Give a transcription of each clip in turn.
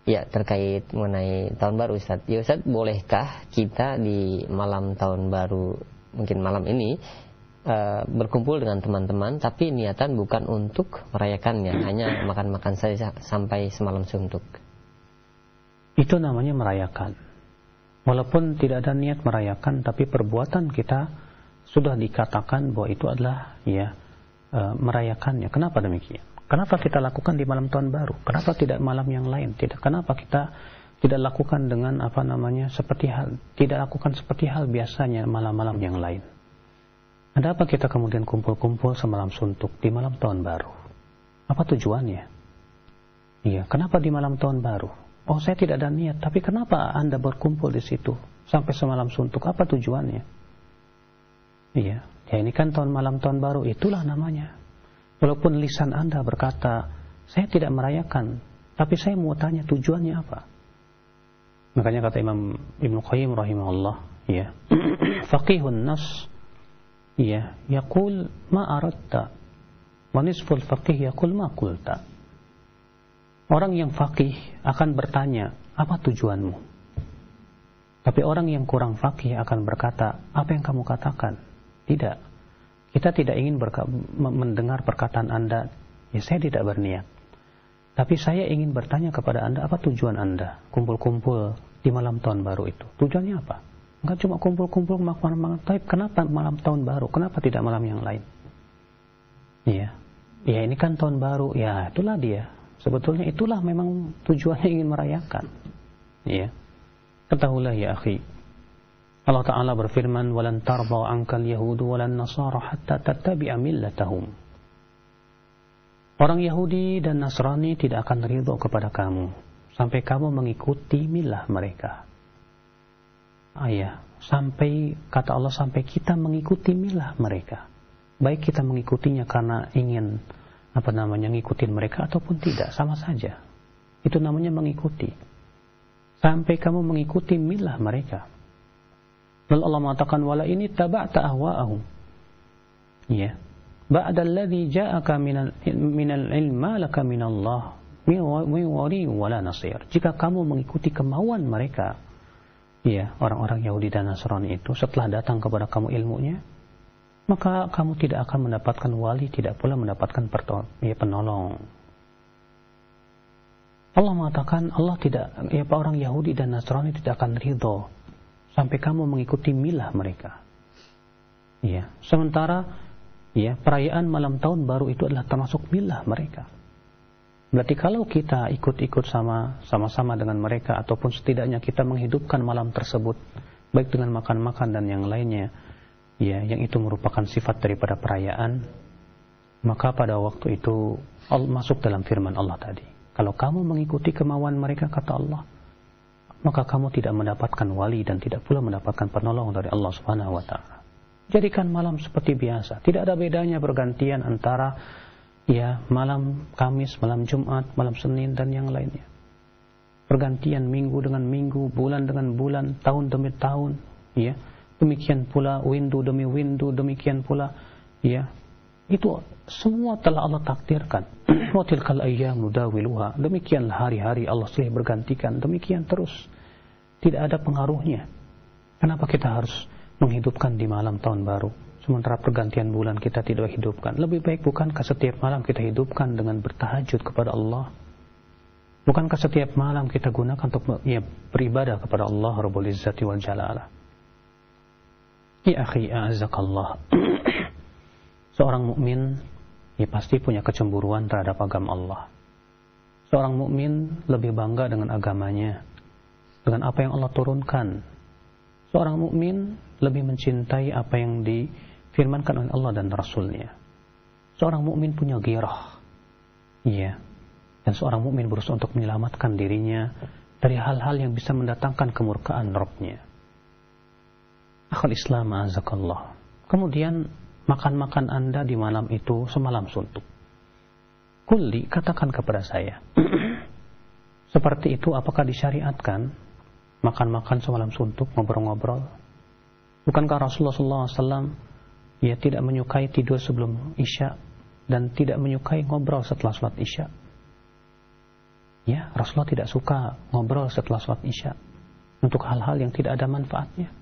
Ya, terkait mengenai tahun baru Ustaz. Ya Ustaz, bolehkah kita di malam tahun baru, mungkin malam ini, berkumpul dengan teman-teman tapi niatan bukan untuk merayakannya, hanya makan-makan saja sampai semalam suntuk? Itu namanya merayakan. Walaupun tidak ada niat merayakan, tapi perbuatan kita sudah dikatakan bahwa itu adalah merayakannya. Kenapa demikian? Kenapa kita lakukan di malam tahun baru? Kenapa tidak malam yang lain? Kenapa kita tidak lakukan dengan tidak lakukan seperti hal biasanya malam-malam yang lain? Ada apa kita kemudian kumpul-kumpul semalam suntuk di malam tahun baru? Apa tujuannya? Iya, kenapa di malam tahun baru? Oh, saya tidak ada niat, tapi kenapa Anda berkumpul di situ sampai semalam suntuk? Apa tujuannya? Iya, ya ini kan malam tahun baru, itulah namanya. Walaupun lisan Anda berkata, saya tidak merayakan, tapi saya mau tanya tujuannya apa? Makanya kata Imam Ibnu Qayyim rahimahullah, ya, faqihun nas, ya, yaqul ma aradta, wa nisful faqih yaqul ma qulta. Orang yang faqih akan bertanya, apa tujuanmu? Tapi orang yang kurang faqih akan berkata, apa yang kamu katakan? Tidak. Kita tidak ingin mendengar perkataan Anda, ya saya tidak berniat. Tapi saya ingin bertanya kepada Anda, apa tujuan Anda kumpul-kumpul di malam tahun baru itu? Tujuannya apa? Enggak cuma kumpul-kumpul makan-makan, tapi kenapa malam tahun baru? Kenapa tidak malam yang lain? Iya. Ya ini kan tahun baru, ya itulah dia. Sebetulnya itulah memang tujuannya ingin merayakan. Iya. Ketahuilah ya akhi, Allah Ta'ala berfirman, وَلَنْ تَرْضَوْا عَنْكَ الْيَهُودُ وَلَنْ نَصَارَ حَتَّى تَتَّبِعَ مِلَّتَهُمْ. Orang Yahudi dan Nasrani tidak akan ridho kepada kamu sampai kamu mengikuti milah mereka. Sampai, kata Allah, sampai kita mengikuti milah mereka. Baik kita mengikutinya karena ingin ngikutin mereka ataupun tidak, sama saja. Itu namanya mengikuti. Sampai kamu mengikuti milah mereka. Lalu Allah mengatakan, wala ini taba'ta ahwa'ahum. Ya. Ba'da alladhi ja'aka minal ilma laka minallah min wali wala nasir. Jika kamu mengikuti kemauan mereka, ya, orang-orang Yahudi dan Nasrani itu, setelah datang kepada kamu ilmunya, maka kamu tidak akan mendapatkan wali, tidak pula mendapatkan penolong. Allah mengatakan, orang Yahudi dan Nasrani tidak akan ridho sampai kamu mengikuti milah mereka. Ya, sementara perayaan malam tahun baru itu adalah termasuk milah mereka. Berarti kalau kita ikut-ikut sama-sama dengan mereka, ataupun setidaknya kita menghidupkan malam tersebut baik dengan makan-makan dan yang lainnya, ya, yang itu merupakan sifat daripada perayaan, maka pada waktu itu masuk dalam firman Allah tadi. Kalau kamu mengikuti kemauan mereka, kata Allah, maka kamu tidak mendapatkan wali dan tidak pula mendapatkan penolong dari Allah Subhanahu wa ta'ala. Jadikan malam seperti biasa. Tidak ada bedanya bergantian antara malam Kamis, malam Jumat, malam Senin dan yang lainnya. Pergantian minggu dengan minggu, bulan dengan bulan, tahun demi tahun, ya. Demikian pula windu demi windu, demikian pula, ya. Itu semua telah Allah takdirkan. Wa tilkal ayyamu nudawiluha. Demikianlah hari-hari Allah silih bergantikan. Demikian terus. Tidak ada pengaruhnya. Kenapa kita harus menghidupkan di malam tahun baru, sementara pergantian bulan kita tidak hidupkan? Lebih baik bukankah setiap malam kita hidupkan dengan bertahajud kepada Allah? Bukankah setiap malam kita gunakan untuk beribadah kepada Allah Rabbul Izzati wal Jalalah? Ya akhi, a'azakallah. Seorang mukmin pasti punya kecemburuan terhadap agama Allah. Seorang mukmin lebih bangga dengan agamanya, dengan apa yang Allah turunkan. Seorang mukmin lebih mencintai apa yang difirmankan oleh Allah dan Rasulnya. Seorang mukmin punya ghirah. Iya. Dan seorang mukmin berusaha untuk menyelamatkan dirinya dari hal-hal yang bisa mendatangkan kemurkaan Rabb-Nya. Akhul Islam, azakallah. Kemudian makan-makan Anda di malam itu semalam suntuk. Kulli, katakan kepada saya, seperti itu apakah disyariatkan? Makan-makan semalam suntuk, ngobrol-ngobrol. Bukankah Rasulullah SAW tidak menyukai tidur sebelum Isya dan tidak menyukai ngobrol setelah sholat Isya? Ya, Rasulullah tidak suka ngobrol setelah sholat Isya untuk hal-hal yang tidak ada manfaatnya.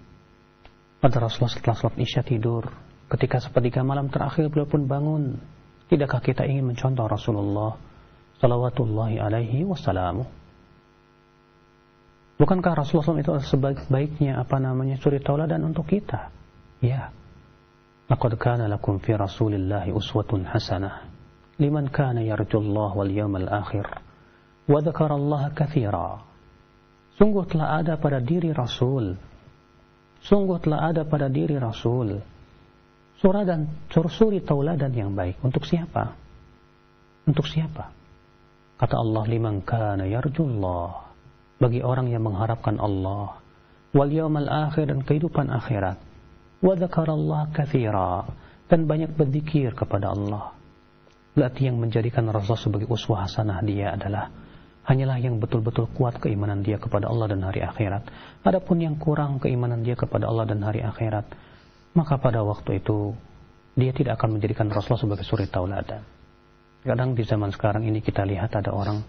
Pada Rasulullah setelah sholat Isya tidur, ketika sepertiga malam terakhir beliau pun bangun. Tidakkah kita ingin mencontoh Rasulullah salawatullahi alaihi wasallam? Bukankah Rasulullah SAW itu sebaik-baiknya suri tauladan untuk kita? Ya. Laqad kana lakum fi Rasulillahi uswatun hasanah liman kana yarjullaha wal yawmal akhir wa dzakarallaha katsira. Sungguh telah ada pada diri Rasul. Sungguh telah ada pada diri Rasul suri tauladan yang baik. Untuk siapa? Untuk siapa? Kata Allah, liman kana yarjullah, bagi orang yang mengharapkan Allah, wal yawmal akhir, dan kehidupan akhirat, wa dzakarallaha katsira, dan banyak berzikir kepada Allah. Berarti yang menjadikan Rasul sebagai uswah hasanah dia adalah hanyalah yang betul-betul kuat keimanan dia kepada Allah dan hari akhirat. Adapun yang kurang keimanan dia kepada Allah dan hari akhirat, maka pada waktu itu dia tidak akan menjadikan Rasulullah sebagai suri tauladan. Kadang di zaman sekarang ini kita lihat ada orang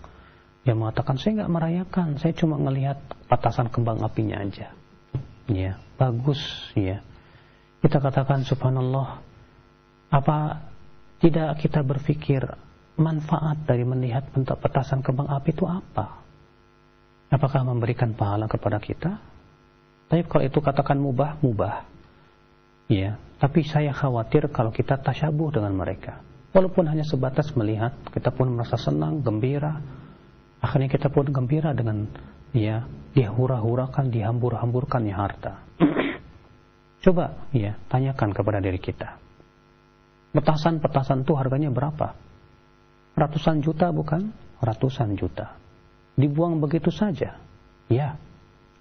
yang mengatakan, saya nggak merayakan, saya cuma ngelihat petasan kembang apinya aja. Ya, bagus ya. Kita katakan subhanallah, apa tidak kita berpikir manfaat dari melihat petasan kembang api itu apa? Apakah memberikan pahala kepada kita? Tapi kalau itu katakan mubah. Ya, tapi saya khawatir kalau kita tasyabuh dengan mereka. Walaupun hanya sebatas melihat, kita pun merasa senang, gembira. Akhirnya kita pun gembira dengan ya dihura-hurakan, dihambur-hamburkannya harta. Coba ya tanyakan kepada diri kita. Petasan itu harganya berapa? Ratusan juta bukan? Ratusan juta. Dibuang begitu saja. Ya,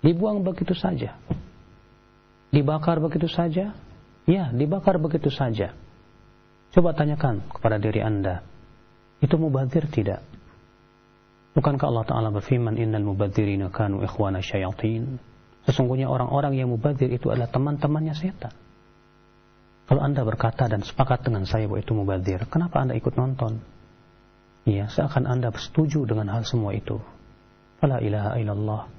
dibuang begitu saja. Dibakar begitu saja. Ya, dibakar begitu saja. Coba tanyakan kepada diri Anda, itu mubadzir tidak? Bukankah Allah Ta'ala berfirman, innal mubadzirina kanu ikhwana syayatin? Sesungguhnya orang-orang yang mubadzir itu adalah teman-temannya setan. Kalau Anda berkata dan sepakat dengan saya bahwa itu mubadzir, kenapa Anda ikut nonton? Ya, seakan Anda setuju dengan hal semua itu. Fala ilaha illallah.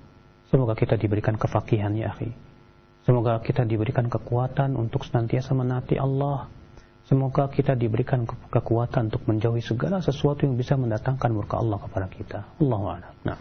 Semoga kita diberikan kefakihan ya akhi. Semoga kita diberikan kekuatan untuk senantiasa menaati Allah. Semoga kita diberikan kekuatan untuk menjauhi segala sesuatu yang bisa mendatangkan murka Allah kepada kita. Allahu a'lam. Nah.